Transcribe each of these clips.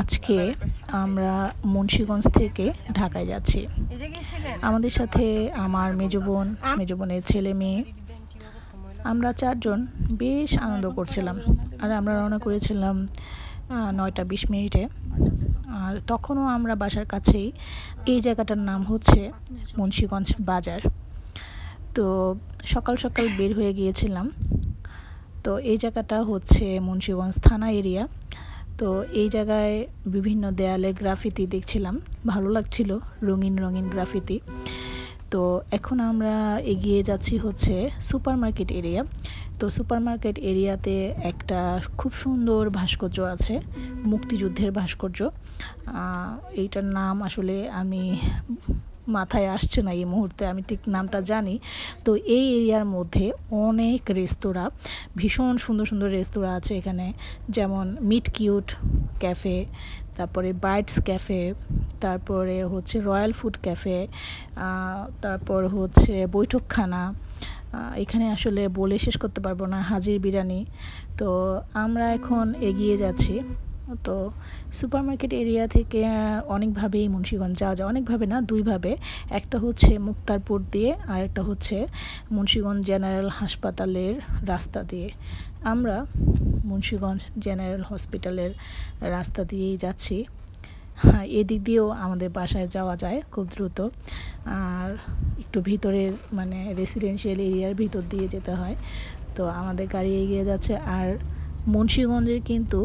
আজকে আমরা মুন্সিগঞ্জ থেকে ঢাকায় যাচ্ছি। আমাদের সাথে আমার মেজো বোনের ছেলে মেয়ে, আমরা 4 জন বেশ আনন্দ করছিলাম। আর আমরা রওনা করেছিলাম 9টা 20 মিনিটে। আর তখনও আমরা বাসার কাছেই, এই জায়গাটার নাম হচ্ছে মুন্সিগঞ্জ বাজার। তো সকাল সকাল বের হয়ে গিয়েছিলাম। তো এই জায়গাটা হচ্ছে মুন্সিগঞ্জ থানা এরিয়া। তো এই জায়গায় বিভিন্ন দেয়ালে গ্রাফিতি দেখছিলাম, ভালো লাগছিল, রঙিন রঙিন গ্রাফিতি। তো এখন আমরা এগিয়ে যাচ্ছি হচ্ছে সুপারমার্কেট এরিয়া। তো সুপারমার্কেট এরিয়াতে একটা খুব সুন্দর ভাস্কর্য আছে, মুক্তিযুদ্ধের ভাস্কর্য। এইটার নাম আসলে আমি মাথায় আসছে না এই মুহূর্তে, আমি ঠিক নামটা জানি। তো এই এরিয়ার মধ্যে অনেক রেস্তোরাঁ, ভীষণ সুন্দর সুন্দর রেস্তোরাঁ আছে এখানে, যেমন মিট কিউট ক্যাফে, তারপরে বাইটস ক্যাফে, তারপরে হচ্ছে রয়্যাল ফুড ক্যাফে, তারপর হচ্ছে বৈঠকখানা। এখানে আসলে বলে শেষ করতে পারবো না, হাজির বিরিয়ানি। তো আমরা এখন এগিয়ে যাচ্ছি। তো সুপারমার্কেট এরিয়া থেকে অনেকভাবেই মুন্সিগঞ্জ যাওয়া যায়, অনেকভাবে না, 2ভাবে। একটা হচ্ছে মুক্তারপুর দিয়ে, আর একটা হচ্ছে মুন্সিগঞ্জ জেনারেল হাসপাতালের রাস্তা দিয়ে। আমরা মুন্সিগঞ্জ জেনারেল হসপিটালের রাস্তা দিয়েই যাচ্ছি। হ্যাঁ, এদিক দিয়েও আমাদের বাসায় যাওয়া যায় খুব দ্রুত। আর একটু ভিতরের মানে রেসিডেন্সিয়াল এরিয়ার ভিতর দিয়ে যেতে হয়। তো আমাদের গাড়ি এগিয়ে যাচ্ছে। আর মুন্সিগঞ্জের কিন্তু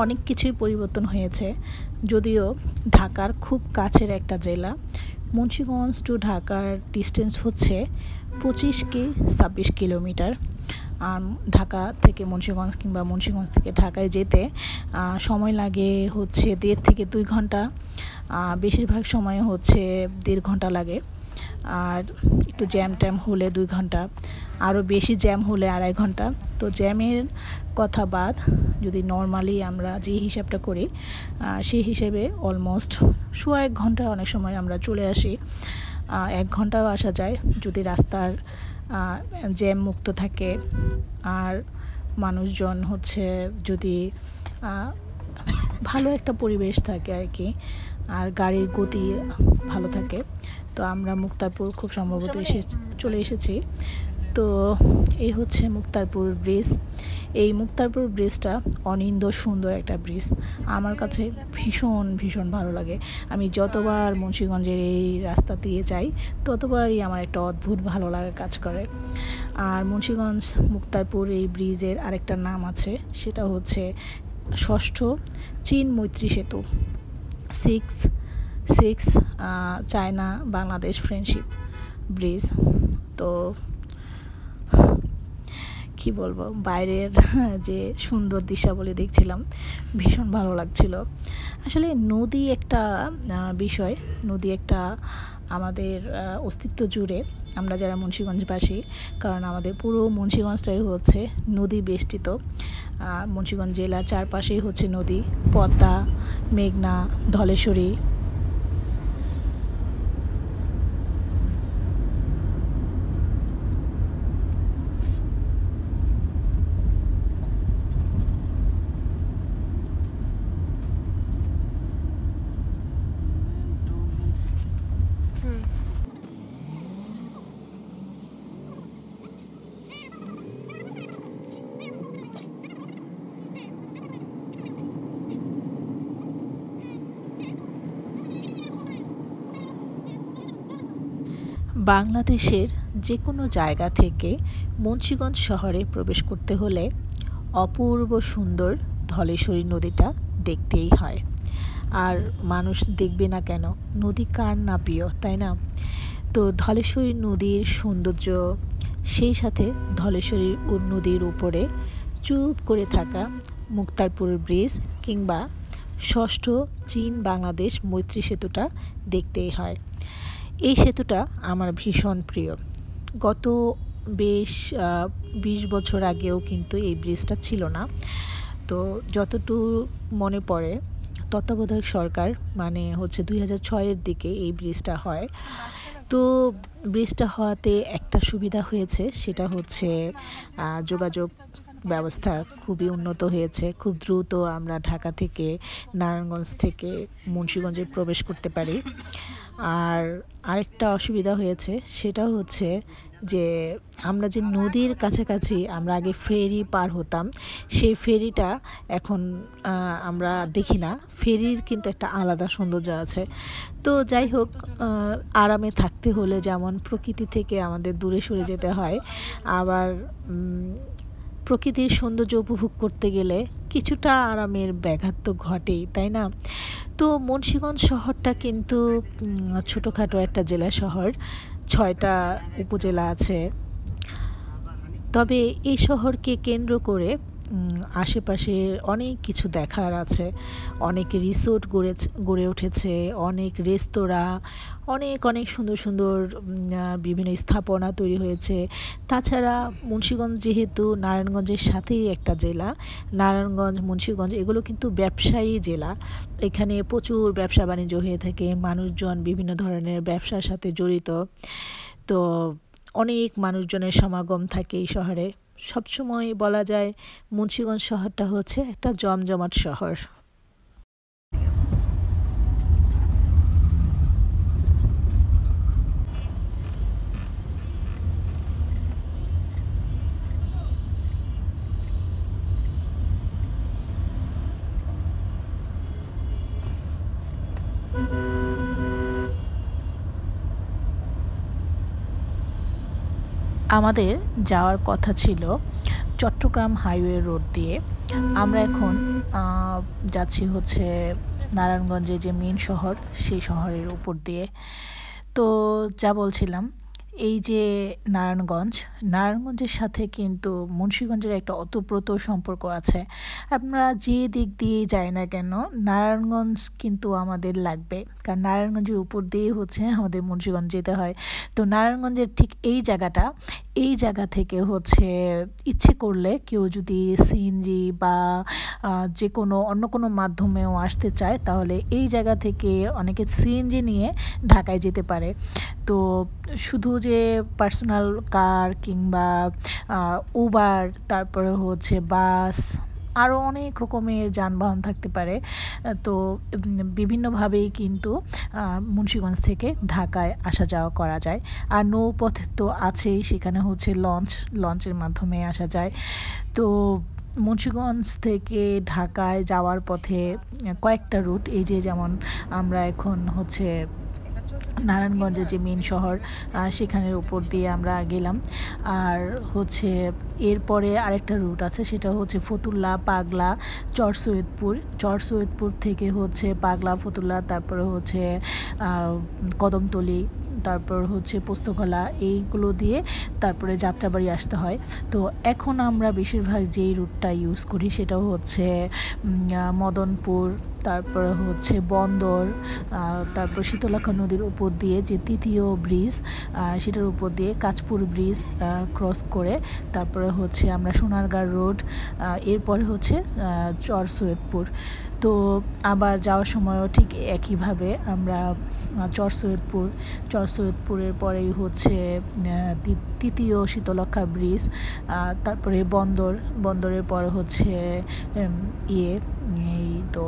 অনেক কিছুই পরিবর্তন হয়েছে, যদিও ঢাকার খুব কাছের একটা জেলা। মুন্সিগঞ্জ টু ঢাকার ডিস্টেন্স হচ্ছে 25-26 কিলোমিটার। আর ঢাকা থেকে মুন্সিগঞ্জ কিংবা মুন্সিগঞ্জ থেকে ঢাকায় যেতে সময় লাগে হচ্ছে 1.5 থেকে 2 ঘন্টা, বেশিরভাগ সময় হচ্ছে 1.5 ঘন্টা লাগে। আর একটু জ্যাম ট্যাম হলে 2 ঘন্টা, আরও বেশি জ্যাম হলে 2.5 ঘন্টা। তো জ্যামের কথা বাদ, যদি নর্মালি আমরা যে হিসাবটা করি সেই হিসেবে অলমোস্ট 1.5 ঘন্টা অনেক সময় আমরা চলে আসি। 1 ঘন্টাও আসা যায় যদি রাস্তার জ্যাম মুক্ত থাকে, আর মানুষজন হচ্ছে যদি ভালো একটা পরিবেশ থাকে আর কি, আর গাড়ির গতি ভালো থাকে। তো আমরা মুক্তারপুর খুব সম্ভবত চলে এসেছি। তো এই হচ্ছে মুক্তারপুর ব্রিজ। এই মুক্তারপুর ব্রিজটা অনিন্দ্য সুন্দর একটা ব্রিজ, আমার কাছে ভীষণ ভীষণ ভালো লাগে। আমি যতবার মুন্সিগঞ্জের এই রাস্তা দিয়ে যাই ততবারই আমার একটা অদ্ভুত ভালো লাগা কাজ করে। আর মুন্সিগঞ্জ মুক্তারপুর এই ব্রিজের আরেকটা নাম আছে, সেটা হচ্ছে 6ষ্ঠ চীন মৈত্রী সেতু, 6 চায়না বাংলাদেশ ফ্রেন্ডশিপ ব্রিজ। তো কি বলবো, বাইরের যে সুন্দর দৃশ্যাবলী দেখছিলাম, ভীষণ ভালো লাগছিল। আসলে নদী একটা বিষয়, নদী একটা আমাদের অস্তিত্ব জুড়ে, আমরা যারা মুন্সিগঞ্জবাসী, কারণ আমাদের পুরো মুন্সিগঞ্জটাই হচ্ছে নদী বেষ্টিত। মুন্সিগঞ্জ জেলার চারপাশেই হচ্ছে নদী, পদ্মা, মেঘনা, ধলেশ্বরী। বাংলাদেশের যে কোনো জায়গা থেকে মুন্সিগঞ্জ শহরে প্রবেশ করতে হলে অপূর্ব সুন্দর ধলেশ্বরী নদীটা দেখতেই হয়। আর মানুষ দেখবে না কেন, নদী কার না প্রিয়, তাই না? তো ধলেশ্বরী নদীর সৌন্দর্য, সেই সাথে ধলেশ্বরী নদীর উপরে চুপ করে থাকা মুক্তারপুর ব্রিজ কিংবা 6ষ্ঠ চীন বাংলাদেশ মৈত্রী সেতুটা দেখতেই হয়। এই সেতুটা আমার ভীষণ প্রিয়। গত বেশ 20 বছর আগেও কিন্তু এই ব্রিজটা ছিল না। তো যতটুকু মনে পড়ে, তত্ত্বাবধায়ক সরকার মানে হচ্ছে 2006-এর দিকে এই ব্রিজটা হয়। তো ব্রিজটা হওয়াতে একটা সুবিধা হয়েছে, সেটা হচ্ছে যোগাযোগ ব্যবস্থা খুবই উন্নত হয়েছে। খুব দ্রুত আমরা ঢাকা থেকে, নারায়ণগঞ্জ থেকে মুন্সিগঞ্জে প্রবেশ করতে পারি। আর আরেকটা অসুবিধা হয়েছে, সেটা হচ্ছে যে আমরা যে নদীর কাছাকাছি আমরা আগে ফেরি পার হতাম, সেই ফেরিটা এখন আমরা দেখি না। ফেরির কিন্তু একটা আলাদা সৌন্দর্য আছে। তো যাই হোক, আরামে থাকতে হলে যেমন প্রকৃতি থেকে আমাদের দূরে সরে যেতে হয়, আবার প্রকৃতির সৌন্দর্য উপভোগ করতে গেলে কিছুটা আরামের ব্যাঘাত তো ঘটেই, তাই না? তো মুন্সিগঞ্জ শহরটা কিন্তু ছোটোখাটো একটা জেলা শহর, 6টা উপজেলা আছে। তবে এই শহরকে কেন্দ্র করে আশেপাশে অনেক কিছু দেখার আছে। অনেক রিসোর্ট গড়ে উঠেছে, অনেক রেস্তোরাঁ, অনেক সুন্দর সুন্দর বিভিন্ন স্থাপনা তৈরি হয়েছে। তাছাড়া মুন্সিগঞ্জ যেহেতু নারায়ণগঞ্জের সাথেই একটা জেলা, নারায়ণগঞ্জ, মুন্সিগঞ্জ এগুলো কিন্তু ব্যবসায়ী জেলা। এখানে প্রচুর ব্যবসা বাণিজ্য হয়ে থাকে, মানুষজন বিভিন্ন ধরনের ব্যবসার সাথে জড়িত। তো অনেক মানুষজনের সমাগম থাকে এই শহরে। সবসময় বলা যায় মুন্সিগঞ্জ শহরটা হচ্ছে একটা জমজমাট শহর। আমাদের যাওয়ার কথা ছিল চট্টগ্রাম হাইওয়ে রোড দিয়ে। আমরা এখন যাচ্ছি হচ্ছে নারায়ণগঞ্জে যে মেন শহর, সেই শহরের উপর দিয়ে। তো যা বলছিলাম, এই যে নারায়ণগঞ্জের সাথে কিন্তু মুন্সিগঞ্জের একটা ওতপ্রোত সম্পর্ক আছে। আমরা যে দিক দিয়ে যাই না কেন, নারায়ণগঞ্জ কিন্তু আমাদের লাগবে, কারণ নারায়ণগঞ্জের উপর দিয়ে হচ্ছে আমাদের মুন্সিগঞ্জ যেতে হয়। তো নারায়ণগঞ্জের ঠিক এই জায়গা থেকে হচ্ছে ইচ্ছে করলে কেউ যদি সিএনজি বা যে কোনো অন্য কোনো মাধ্যমেও আসতে চায়, তাহলে এই জায়গা থেকে অনেকে সিএনজি নিয়ে ঢাকায় যেতে পারে। তো শুধু যে পার্সোনাল কার কিংবা উবার, তারপরে হচ্ছে বাস, আরও অনেক রকমের যানবাহন থাকতে পারে। তো বিভিন্নভাবেই কিন্তু মুন্সিগঞ্জ থেকে ঢাকায় আসা যাওয়া করা যায়। আর নৌপথে তো আছেই, সেখানে হচ্ছে লঞ্চের মাধ্যমে আসা যায়। তো মুন্সিগঞ্জ থেকে ঢাকায় যাওয়ার পথে কয়েকটা রুট, এই যে যেমন আমরা এখন হচ্ছে নারায়ণগঞ্জের যে মেন শহর, সেখানের উপর দিয়ে আমরা গেলাম। আর হচ্ছে এরপরে আরেকটা রুট আছে, সেটা হচ্ছে ফতুল্লা, পাগলা, চরসৈয়দপুর থেকে হচ্ছে পাগলা, ফতুল্লা, তারপরে হচ্ছে কদমতলী, তারপর হচ্ছে পোস্তগোলা, এইগুলো দিয়ে তারপরে যাত্রাবাড়ি আসতে হয়। তো এখন আমরা বেশিরভাগ যেই রুটটা ইউজ করি সেটা হচ্ছে মদনপুর, তারপরে হচ্ছে বন্দর, তারপর শীতলক্ষ্যা নদীর উপর দিয়ে যে তৃতীয় ব্রিজ, সেটার উপর দিয়ে কাঁচপুর ব্রিজ ক্রস করে তারপরে হচ্ছে আমরা সোনারগাঁ রোড, এরপরে হচ্ছে চরসৈয়দপুর। তো আবার যাওয়ার সময়ও ঠিক একইভাবে আমরা চরসৈয়দপুরের পরেই হচ্ছে তৃতীয় শীতলক্ষ্যা ব্রিজ, তারপরে বন্দরের পরে হচ্ছে এই তো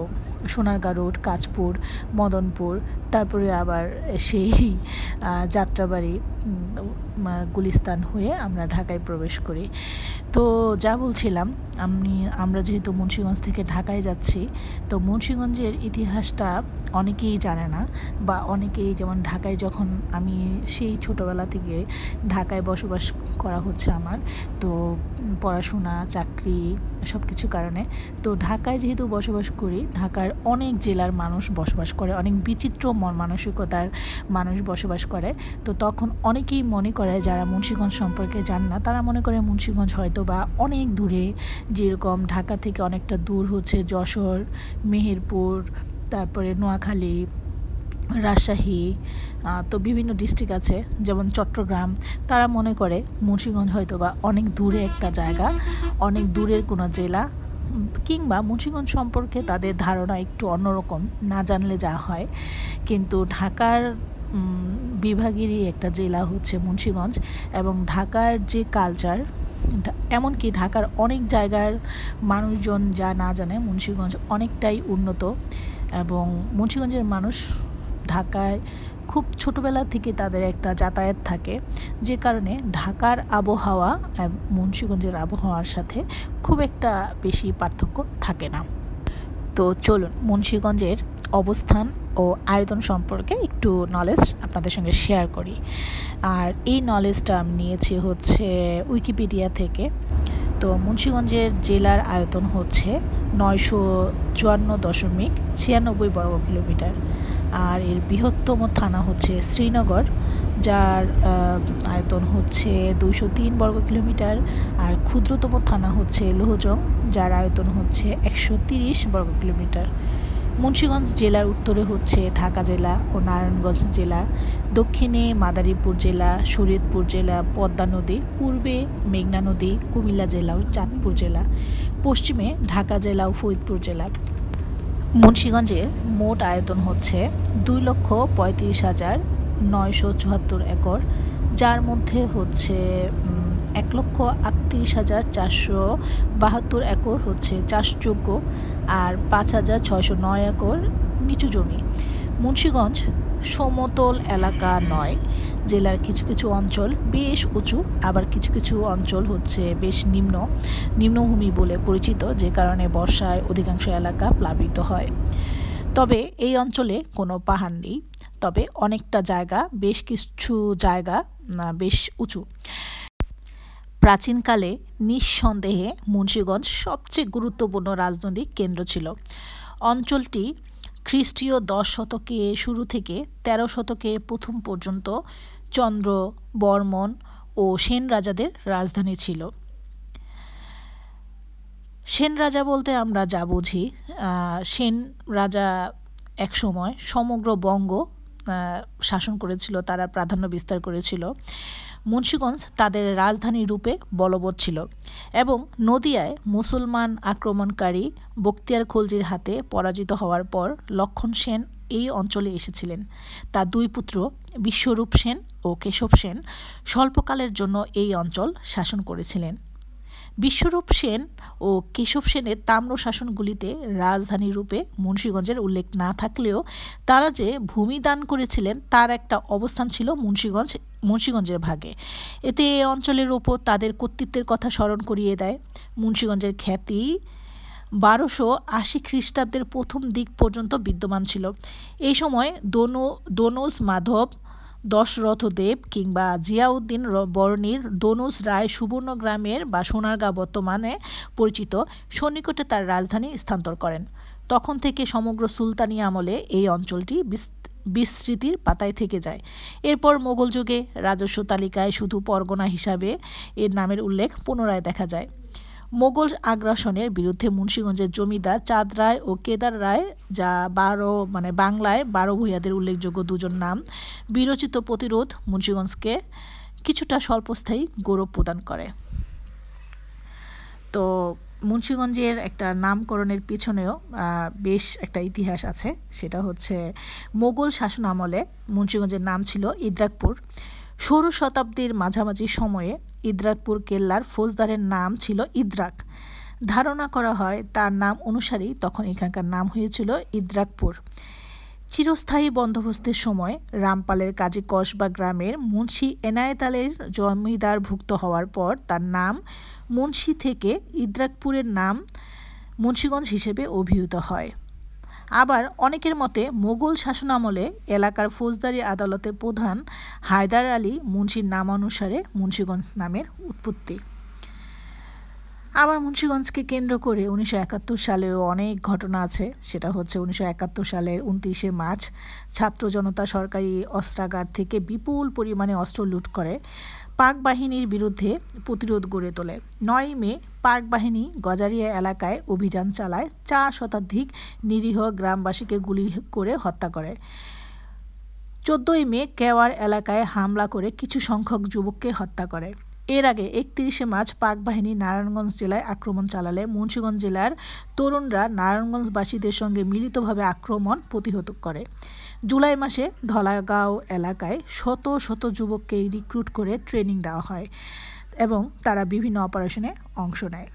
সোনারগাঁ রোড, কাঁচপুর, মদনপুর, তারপরে আবার সেই যাত্রাবাড়ি, গুলিস্তান হয়ে আমরা ঢাকায় প্রবেশ করি। তো যা বলছিলাম, আমরা যেহেতু মুন্সিগঞ্জ থেকে ঢাকায় যাচ্ছি, তো মুন্সিগঞ্জের ইতিহাসটা অনেকেই জানে না, বা অনেকেই, যেমন ঢাকায় যখন আমি সেই ছোটোবেলা থেকে ঢাকায় বসবাস করা হচ্ছে আমার, তো পড়াশোনা, চাকরি, সব কিছু কারণে, তো ঢাকায় যেহেতু বসবাস করি, ঢাকার অনেক জেলার মানুষ বসবাস করে, অনেক বিচিত্র মানসিকতার মানুষ বসবাস করে। তো তখন অনেকেই মনে করে, যারা মুন্সিগঞ্জ সম্পর্কে জান না, তারা মনে করে মুন্সিগঞ্জ হয়তো বা অনেক দূরে, যেরকম ঢাকা থেকে অনেকটা দূর হচ্ছে যশোর, মেহেরপুর, তারপরে নোয়াখালী, রাজশাহী, তো বিভিন্ন ডিস্ট্রিক্ট আছে, যেমন চট্টগ্রাম। তারা মনে করে মুন্সিগঞ্জ হয়তো বা অনেক দূরে একটা জায়গা, অনেক দূরের কোনো জেলা, কিংবা মুন্সিগঞ্জ সম্পর্কে তাদের ধারণা একটু অন্যরকম, না জানলে যা হয়। কিন্তু ঢাকার বিভাগেরই একটা জেলা হচ্ছে মুন্সিগঞ্জ, এবং ঢাকার যে কালচার, এমনকি ঢাকার অনেক জায়গার মানুষজন যা না জানে মুন্সিগঞ্জ অনেকটাই উন্নত, এবং মুন্সিগঞ্জের মানুষ ঢাকায় খুব ছোটোবেলা থেকে তাদের একটা যাতায়াত থাকে, যে কারণে ঢাকার আবহাওয়া মুন্সিগঞ্জের আবহাওয়ার সাথে খুব একটা বেশি পার্থক্য থাকে না। তো চলুন মুন্সিগঞ্জের অবস্থান ও আয়তন সম্পর্কে একটু নলেজ আপনাদের সঙ্গে শেয়ার করি। আর এই নলেজটা আমি নিয়েছি হচ্ছে উইকিপিডিয়া থেকে। তো মুন্সিগঞ্জের জেলার আয়তন হচ্ছে 954.96 বর্গ কিলোমিটার, আর এর বৃহত্তম থানা হচ্ছে শ্রীনগর, যার আয়তন হচ্ছে 203 বর্গ কিলোমিটার, আর ক্ষুদ্রতম থানা হচ্ছে লৌহজং, যার আয়তন হচ্ছে 130 বর্গ কিলোমিটার। মুন্সিগঞ্জ জেলার উত্তরে হচ্ছে ঢাকা জেলা ও নারায়ণগঞ্জ জেলা, দক্ষিণে মাদারীপুর জেলা, শরীয়তপুর জেলা, পদ্মা নদী, পূর্বে মেঘনা নদী, কুমিল্লা জেলা ও চাঁদপুর জেলা, পশ্চিমে ঢাকা জেলা ও ফরিদপুর জেলা। মুন্সিগঞ্জের মোট আয়তন হচ্ছে 2,35,974 একর, যার মধ্যে হচ্ছে 1,38,472 একর হচ্ছে চাষযোগ্য আর 5,609 একর নিচু জমি। মুন্সিগঞ্জ সমতল এলাকা নয়, জেলার কিছু কিছু অঞ্চল বেশ উঁচু, আবার কিছু কিছু অঞ্চল হচ্ছে বেশ নিম্নভূমি বলে পরিচিত, যে কারণে বর্ষায় অধিকাংশ এলাকা প্লাবিত হয়। তবে এই অঞ্চলে কোনো পাহাড় নেই, তবে অনেকটা জায়গা, বেশ কিছু জায়গা বেশ উঁচু। প্রাচীনকালে নিঃসন্দেহে মুন্সিগঞ্জ সবচেয়ে গুরুত্বপূর্ণ রাজনৈতিক কেন্দ্র ছিল। অঞ্চলটি খ্রিস্টীয় 10 শতকের শুরু থেকে 13 শতকের প্রথম পর্যন্ত চন্দ্র, বর্মন ও সেন রাজাদের রাজধানী ছিল। সেন রাজা বলতে আমরা যা বুঝি, সেন রাজা একসময় সমগ্র বঙ্গ শাসন করেছিল, তারা প্রাধান্য বিস্তার করেছিল। মুন্সিগঞ্জ তাদের রাজধানী রূপে বলবৎ ছিল, এবং নদিয়ায় মুসলমান আক্রমণকারী বখতিয়ার খলজির হাতে পরাজিত হওয়ার পর লক্ষণ সেন এই অঞ্চলে এসেছিলেন। তার দুই পুত্র বিশ্বরূপ সেন ও কেশব সেন স্বল্পকালের জন্য এই অঞ্চল শাসন করেছিলেন। বিশ্বরূপ সেন ও কেশব সেনের তাম্র শাসনগুলিতে রাজধানী রূপে মুন্সিগঞ্জের উল্লেখ না থাকলেও তারা যে ভূমি দান করেছিলেন তার একটা অবস্থান ছিল মুন্সিগঞ্জের ভাগে। এতে এই অঞ্চলের ওপর তাদের কর্তৃত্বের কথা স্মরণ করিয়ে দেয়। মুন্সিগঞ্জের খ্যাতি 1280 খ্রিস্টাব্দের প্রথম দিক পর্যন্ত বিদ্যমান ছিল। এই সময় দনুজ মাধব, দশরথদেব কিংবা জিয়াউদ্দিন বর্ণীর দনুজ রায় সুবর্ণগ্রামের বা সোনারগাঁ বর্তমানে পরিচিত সন্নিকটে তার রাজধানী স্থানান্তর করেন। তখন থেকে সমগ্র সুলতানি আমলে এই অঞ্চলটি বিস্তৃতির পাতায় থেকে যায়। এরপর মোগল যুগে রাজস্ব তালিকায় শুধু পরগনা হিসাবে এর নামের উল্লেখ পুনরায় দেখা যায়। মোগল আগ্রাসনের বিরুদ্ধে মুন্সিগঞ্জের জমিদার চাঁদ রায় ও কেদার রায়, যা বাংলায় 12 ভূঁইয়াদের উল্লেখযোগ্য দুজন নাম, বিরচিত প্রতিরোধ মুন্সিগঞ্জকে কিছুটা স্বল্পস্থায়ী গৌরব প্রদান করে। তো মুন্সিগঞ্জের একটা নামকরণের পিছনেও বেশ একটা ইতিহাস আছে। সেটা হচ্ছে মোগল শাসন আমলে মুন্সিগঞ্জের নাম ছিল ইদ্রাকপুর। 16 শতাব্দীর মাঝামাঝি সময়ে ইদ্রাকপুর কেল্লার ফৌজদারের নাম ছিল ইদ্রাক। ধারণা করা হয় তার নাম অনুসারেই তখন এখানকার নাম হয়েছিল ইদ্রাকপুর। চিরস্থায়ী বন্দোবস্তের সময় রামপালের কাজী কসবা গ্রামের মুন্সি এনায়েত আলীর জমিদারভুক্ত হওয়ার পর তার নাম মুন্সি থেকে ইদ্রাকপুরের নাম মুন্সিগঞ্জ হিসেবে অভিহিত হয়। আবার অনেকের মতে মোগল শাসনামলে এলাকার ফৌজদারি আদালতের প্রধান হায়দার আলী মুন্সির নামানুসারে মুন্সিগঞ্জ নামের উৎপত্তি। আবার মুন্সিগঞ্জকে কেন্দ্র করে 1971 সালেও অনেক ঘটনা আছে। সেটা হচ্ছে 1971 সালের 29শে মার্চ ছাত্র জনতা সরকারি অস্ত্রাগার থেকে বিপুল পরিমাণে অস্ত্র লুট করে পাক বাহিনীর বিরুদ্ধে প্রতিরোধ গড়ে তোলে। 9 মে পাক বাহিনী গজারিয়া এলাকায় অভিযান চালায়, 4 শতাধিক নিরীহ গ্রামবাসীকে গুলি করে হত্যা করে। 14 মে কেওয়ার এলাকায় হামলা করে কিছু সংখ্যক যুবককে হত্যা করে। এর আগে 31শে মার্চ পাক বাহিনী নারায়ণগঞ্জ জেলায় আক্রমণ চালালে মুন্সিগঞ্জ জেলার তরুণরা নারায়ণগঞ্জবাসীদের সঙ্গে মিলিতভাবে আক্রমণ প্রতিহত করে। জুলাই মাসে ধলাগাঁও এলাকায় শত শত যুবককে রিক্রুট করে ট্রেনিং দেওয়া হয়। এবং তারা বিভিন্ন অপারেশনে অংশ নেয়।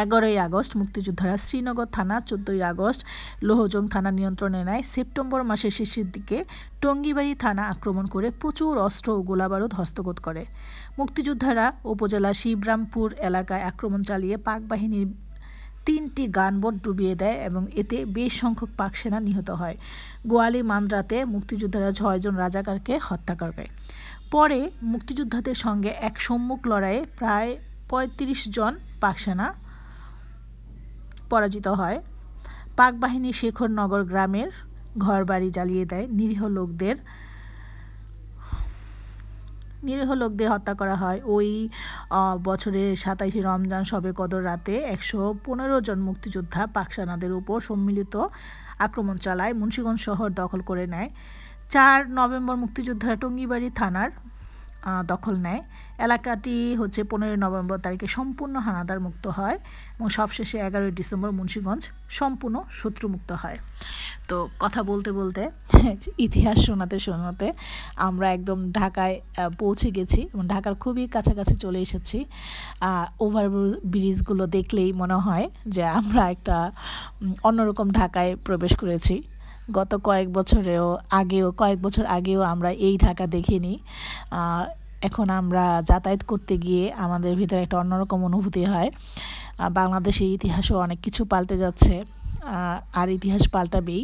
11ই আগস্ট মুক্তিযোদ্ধারা শ্রীনগর থানা, 14ই আগস্ট লোহজং থানা নিয়ন্ত্রণে নেয়। সেপ্টেম্বর মাসের শেষের দিকে টঙ্গিবাড়ি থানা আক্রমণ করে প্রচুর অস্ত্র ও গোলাবারুদ হস্তগত করে। মুক্তিযোদ্ধারা উপজেলা শিবরামপুর এলাকায় আক্রমণ চালিয়ে পাক বাহিনীর 3টি গানবোট ডুবিয়ে দেয় এবং এতে বেশ সংখ্যক পাক সেনা নিহত হয়। গোয়ালি মান্দ্রাতে মুক্তিযোদ্ধারা 6 জন রাজাকারকে হত্যা করে। পরে মুক্তিযোদ্ধাদের সঙ্গে এক সম্মুখ লড়াইয়ে প্রায় 35 জন পাক সেনা পরাজিত হয়। পাক বাহিনী শেখরনগর গ্রামের ঘরবাড়ি জ্বালিয়ে দেয়। নিরীহ লোকদের হত্যা করা হয়। ওই বছরের 27 রমজান শবে কদর রাতে 115 জন মুক্তিযোদ্ধা পাক সেনাদের উপর সম্মিলিত আক্রমণ চালায়, মুন্সিগঞ্জ শহর দখল করে নেয়। 4 নভেম্বর মুক্তিযোদ্ধারা টঙ্গিবাড়ি থানার দখল নেয়। এলাকাটি 15 নভেম্বর তারিখে সম্পূর্ণ হানাদার মুক্ত হয় এবং সবশেষে 11 ডিসেম্বর মুন্সিগঞ্জ সম্পূর্ণ শত্রুমুক্ত হয়। তো কথা বলতে বলতে ইতিহাস শোনাতে আমরা একদম ঢাকায় পৌঁছে গেছি এবং ঢাকার খুবই কাছাকাছি চলে এসেছি। ওভার ব্রিজগুলো দেখলেই মনে হয় যে আমরা একটা অন্যরকম ঢাকায় প্রবেশ করেছি। গত কয়েক বছর আগেও আমরা এই ঢাকা দেখিনি। এখন আমরা যাতায়াত করতে গিয়ে আমাদের ভিতরে একটা অন্যরকম অনুভূতি হয়। বাংলাদেশের ইতিহাসও অনেক কিছু পাল্টে যাচ্ছে, আর ইতিহাস পাল্টাবেই।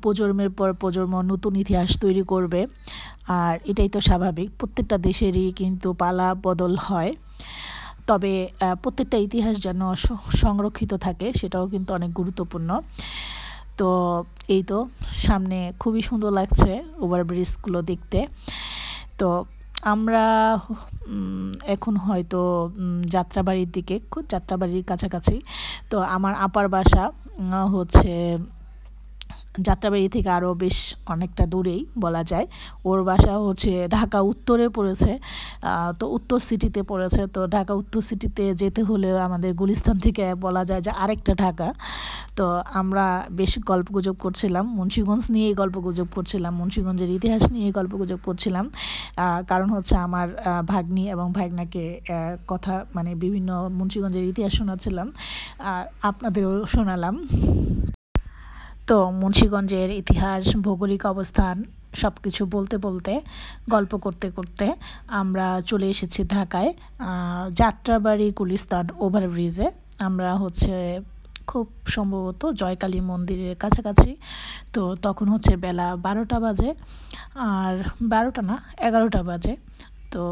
প্রজন্মের পর প্রজন্ম নতুন ইতিহাস তৈরি করবে, আর এটাই তো স্বাভাবিক। প্রত্যেকটা দেশেরই কিন্তু পালা বদল হয়, তবে প্রত্যেকটা ইতিহাস যেন সংরক্ষিত থাকে সেটাও কিন্তু অনেক গুরুত্বপূর্ণ। তো এই তো সামনে খুবই সুন্দর লাগছে ওভারব্রিজগুলো দেখতে। তো আমরা এখন হয়তো যাত্রাবাড়ির দিকে, যাত্রাবাড়ির কাছাকাছি। তো আমার আপার বাসা যাত্রাবাড়ি থেকে আরও বেশ অনেকটা দূরেই বলা যায়। ওর বাসা ঢাকা উত্তরে পড়েছে, তো উত্তর সিটিতে পড়েছে। তো ঢাকা উত্তর সিটিতে যেতে হলে আমাদের গুলিস্তান থেকে বলা যায় যে আরেকটা ঢাকা। তো আমরা বেশ গল্পগুজব করছিলাম, মুন্সিগঞ্জ নিয়েই গল্পগুজব করছিলাম, মুন্সিগঞ্জের ইতিহাস নিয়ে গল্পগুজব করছিলাম। কারণ আমার ভাগ্নি এবং ভাগনাকে বিভিন্ন মুন্সিগঞ্জের ইতিহাস শোনাচ্ছিলাম, আপনাদেরও শোনালাম। তো মুন্সিগঞ্জের ইতিহাস, ভৌগোলিক অবস্থান সব কিছু বলতে বলতে, গল্প করতে করতে আমরা চলে এসেছি ঢাকায়, যাত্রাবাড়ি গুলিস্তান ওভারব্রিজে। আমরা খুব সম্ভবত জয়কালী মন্দিরের কাছাকাছি। তো তখন বেলা 12টা বাজে, আর 12টা না 11টা বাজে। তো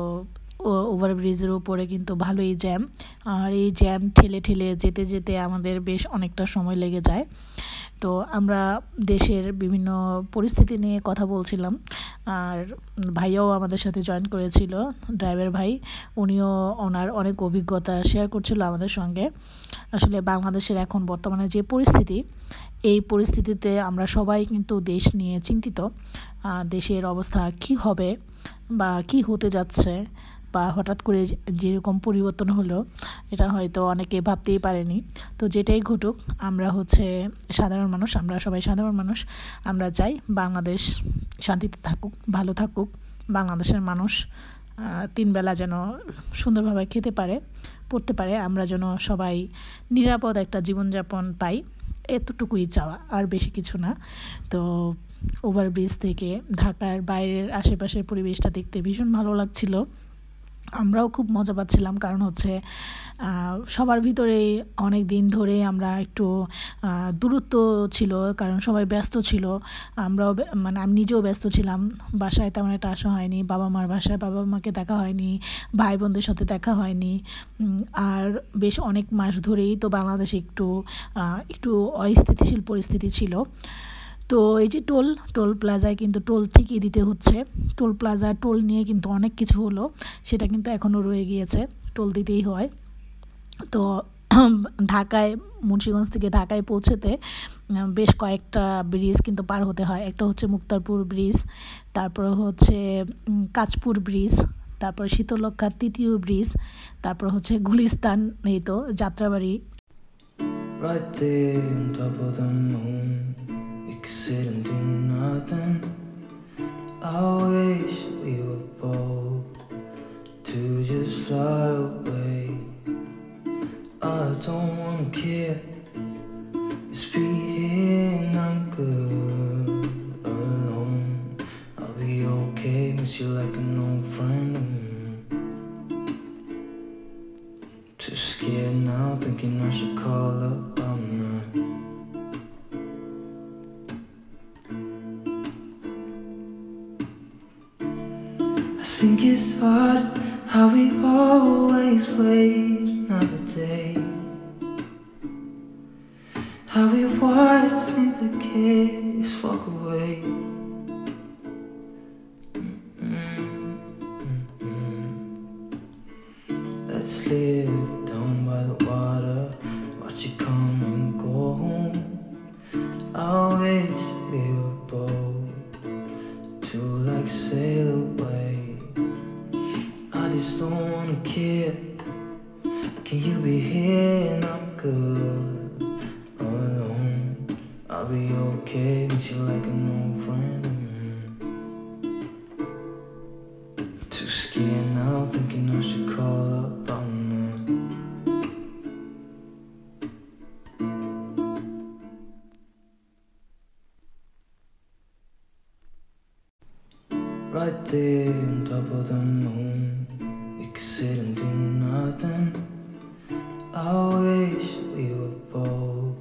ওভারব্রিজের উপরে কিন্তু ভালোই জ্যাম, আর এই জ্যাম ঠেলে ঠেলে যেতে যেতে আমাদের বেশ অনেকটা সময় লেগে যায়। তো আমরা দেশের বিভিন্ন পরিস্থিতি নিয়ে কথা বলছিলাম, আর ভাইয়াও আমাদের সাথে জয়েন করেছিল, ড্রাইভার ভাই। উনিও ওনার অনেক অভিজ্ঞতা শেয়ার করছিল আমাদের সঙ্গে। আসলে বাংলাদেশের এখন বর্তমানে যে পরিস্থিতি, এই পরিস্থিতিতে আমরা সবাই কিন্তু দেশ নিয়ে চিন্তিত। দেশের অবস্থা কি হবে বা কি হতে যাচ্ছে, বা হঠাৎ করে যেরকম পরিবর্তন হলো, এটা হয়তো অনেকে ভাবতেই পারেনি। তো যেটাই ঘটুক, আমরা সাধারণ মানুষ, আমরা সবাই সাধারণ মানুষ। আমরা চাই বাংলাদেশ শান্তিতে থাকুক, ভালো থাকুক। বাংলাদেশের মানুষ 3 বেলা যেন সুন্দরভাবে খেতে পারে, পড়তে পারে। আমরা যেন সবাই নিরাপদ একটা জীবনযাপন পাই, এতটুকুই চাওয়া, আর বেশি কিছু না। তো ওভারব্রিজ থেকে ঢাকার বাইরের আশেপাশের পরিবেশটা দেখতে ভীষণ ভালো লাগছিল। আমরাও খুব মজা পাচ্ছিলাম, কারণ সবার ভিতরেই অনেক দিন ধরে আমরা একটু দূরত্ব ছিল, কারণ সবাই ব্যস্ত ছিল। আমরাও আমি নিজেও ব্যস্ত ছিলাম, বাসায় তেমন একটা আসা হয়নি, বাবা মার বাসায় বাবা মাকে দেখা হয়নি, ভাই বোনদের সাথে দেখা হয়নি। আর বেশ অনেক মাস ধরেই তো বাংলাদেশে একটু অস্থিতিশীল পরিস্থিতি ছিল। তো এই যে টোল প্লাজায় কিন্তু টোল ঠিকই দিতে হচ্ছে। টোল প্লাজা টোল নিয়ে কিন্তু অনেক কিছু হলো, সেটা কিন্তু এখনও রয়ে গিয়েছে, টোল দিতেই হয়। তো মুন্সিগঞ্জ থেকে ঢাকায় পৌঁছতে বেশ কয়েকটা ব্রিজ কিন্তু পার হতে হয়। একটা মুক্তারপুর ব্রিজ, তারপরে কাঁচপুর ব্রিজ, তারপর শীতলক্ষার 3য় ব্রিজ, তারপর গুলিস্তান, এই তো Jatrabari. Right there on top of the moon, we could sit and do nothing. I wish we were bold to just think it's odd how we always wait another day, how we watch things that kids walk away. Let's live down by the water, watch it come and go home. I wish we were both to like sail away. I just don't wanna care. Can you be here and I'm good alone? I'll be okay, miss you like an old friend. Too scared now, thinking I should call up. I'm not. Right there on top of the moon, we could sit and do nothing. I wish we were bold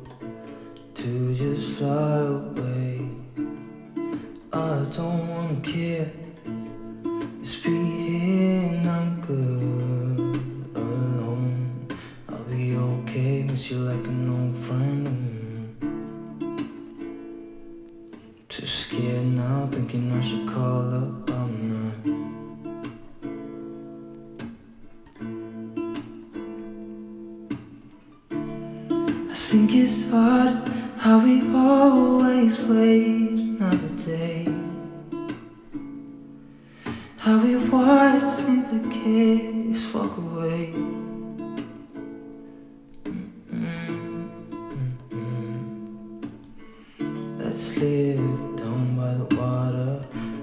to just fly away. I don't wanna care, just be here and I'm good alone. I'll be okay, miss you like an old friend. Too scared now, thinking I should call up. I'm not. I think it's odd how we always wait another day, how we watch things that kids walk away. Let's live down by the water,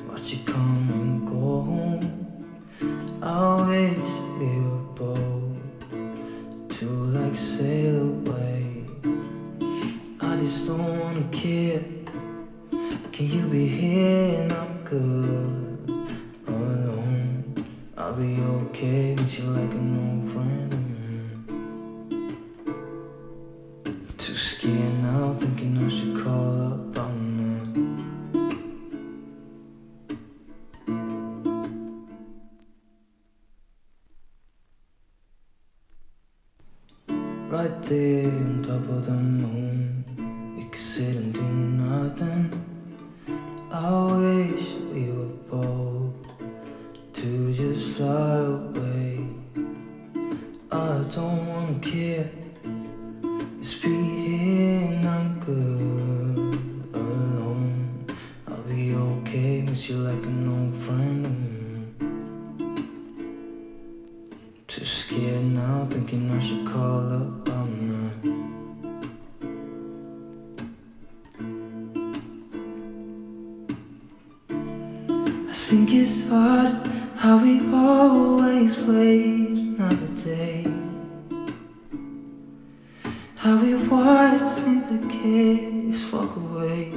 watch it come and go home. I wish we were both to like sail away. I just don't wanna care. Can you be here and I'm good alone? I'll be okay, miss you like an old friend. Too scared now, thinking I should call up. I'm not. Right there on top of the moon, we could sit and do nothing. I wish we were bold to just fly away. I don't wanna care, just be here and I'm good alone. I'll be okay, miss you like an old friend. Too scared now, thinking I should call up. I'm not. I think it's odd how we always wait another day, how we watch things that kids walk away.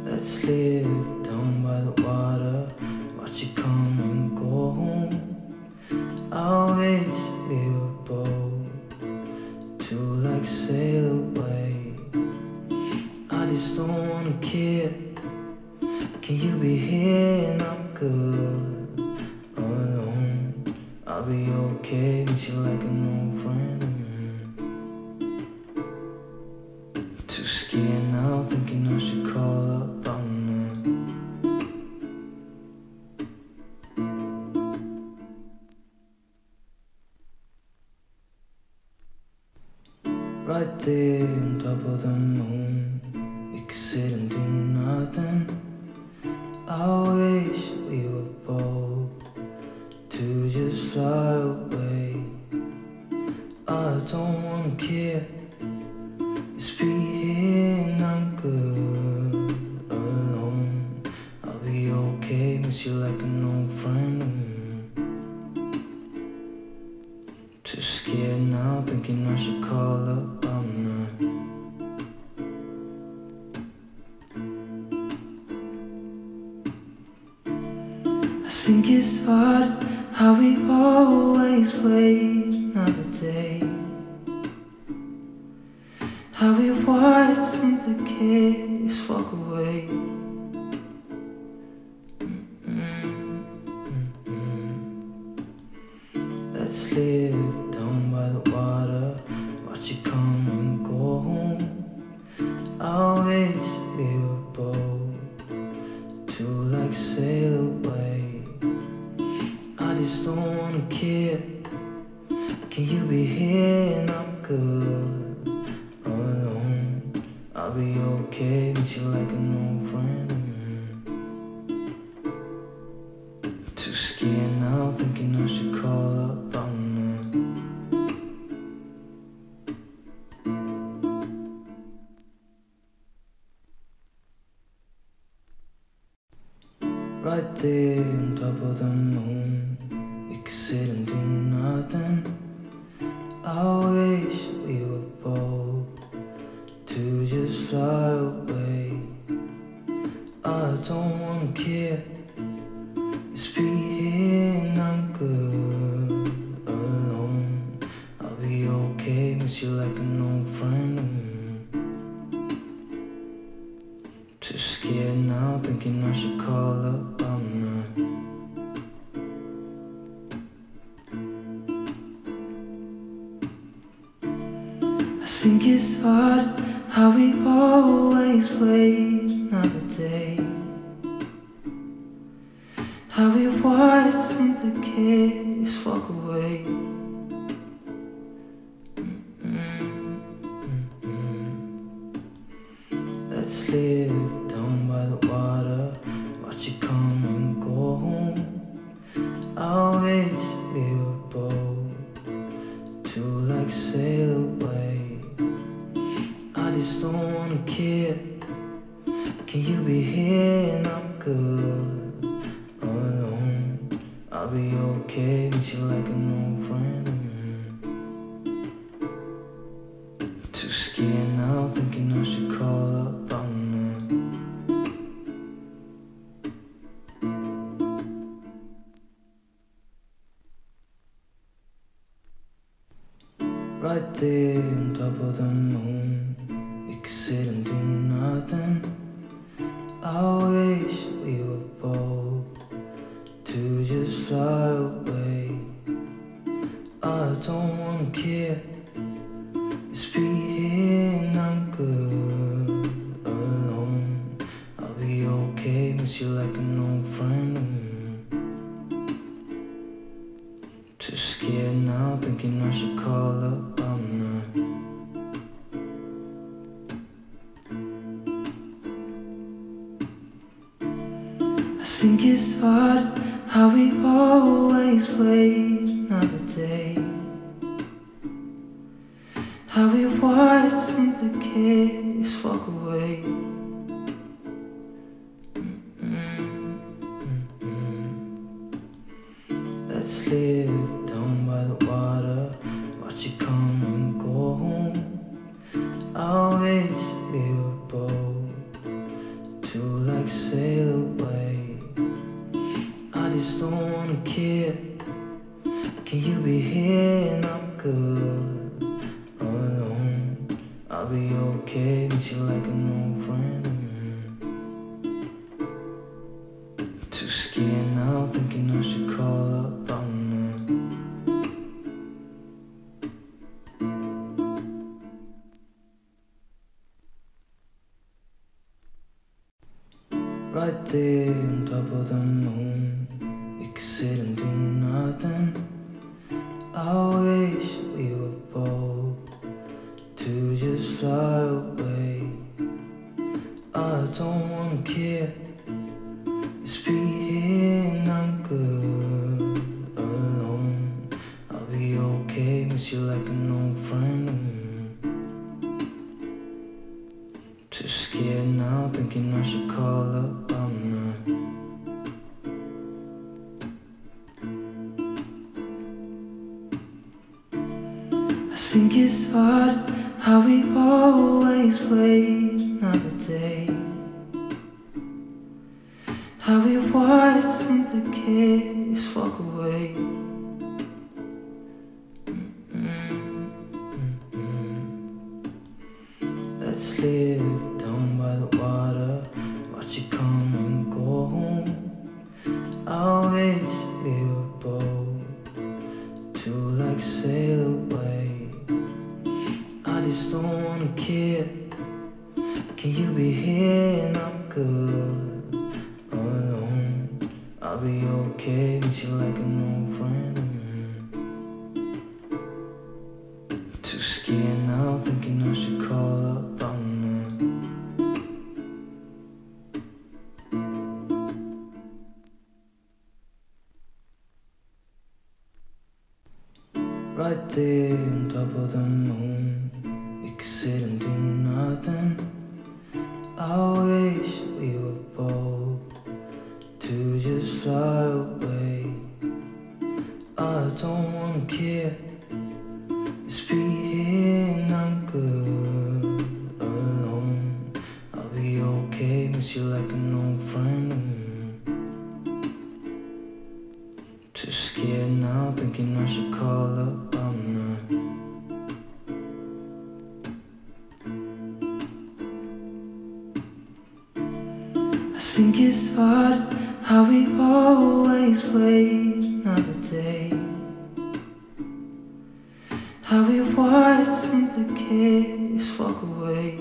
Let's live down by the water, watch it come and go home. I wish we were both to like sail away. I just don't wanna care. Can you be here and I'm good alone? I'll be okay, miss you like an old friend. Too scared now, thinking I should call up. I'm not. Right there on top of the moon, we could sit and do nothing. I wish we were bold to just fly away. I don't wanna care, just be here and I'm good alone. I'll be okay, miss you like an old friend. Too scared now, thinking I should call up. I'm not. I think it's odd how we always wait another day, how we watch things that kids walk away. Let's live down by the water, watch you come and go home. I wish we were both to like sail away. I just don't wanna care. Can you be here and I'm good alone? I'll be okay, miss you like an old friend. Too scared now, thinking I should call up on her. Right there on top of the moon, we could sit and do nothing. I wish we were bold to just fly away. I don't wanna care, just be here and I'm good alone. I'll be okay, miss you like an old friend. Too scared now, thinking I should call up on her. I think it's hard how we always wait another day, how we watch things that can't just walk away. Let's live down by the water, watch you come and go home. I wish we were both to like sail away. I just don't wanna care. Can you be here and I'm good alone? I'll be okay, miss you like an old friend. Too scared now, thinking I should call up on her. Right there on top of the moon, we could sit and do nothing. I wish we were bold to just fly away. I don't wanna care, just be here and I'm good alone. I'll be okay, miss you like an old friend. Too scared now, thinking I should call up on her. I think it's hard how we always wait another day, how we watch things that can't just walk away. Let's live down by the water, watch you come and go home. I wish we were both to like sail away. I just don't wanna care. Can you be here and I'm good alone? I'll be okay, miss you like an old friend. Too scared now, thinking I should call up on her. Right there on top of the moon, we could sit and do nothing. I wish we were bold to just fly away. I don't wanna care, just be here and I'm good alone. I'll be okay, miss you like an old friend. Too scared now, thinking I should call up on her. I think it's hard how we always wait another day, how we watch things that can't just walk away. Let's live down by the water, like sail away. I just don't wanna care. Can you be here and I'm good alone? I'll be okay, miss you like an old friend. Too scared now, thinking I should call up. I'm not. Right there on top of the moon, we could sit and do nothing. I wish we were bold to just fly away. I don't wanna care. Just be here and I'm good alone. I'll be okay, miss you like an old friend. Too scared now, thinking I should call up. I'm not. I think it's odd how we always wait another day. How we watch things that can't just walk away.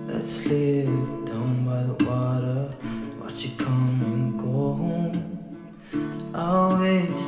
Let's live down by the water, watch it come and go home. I wish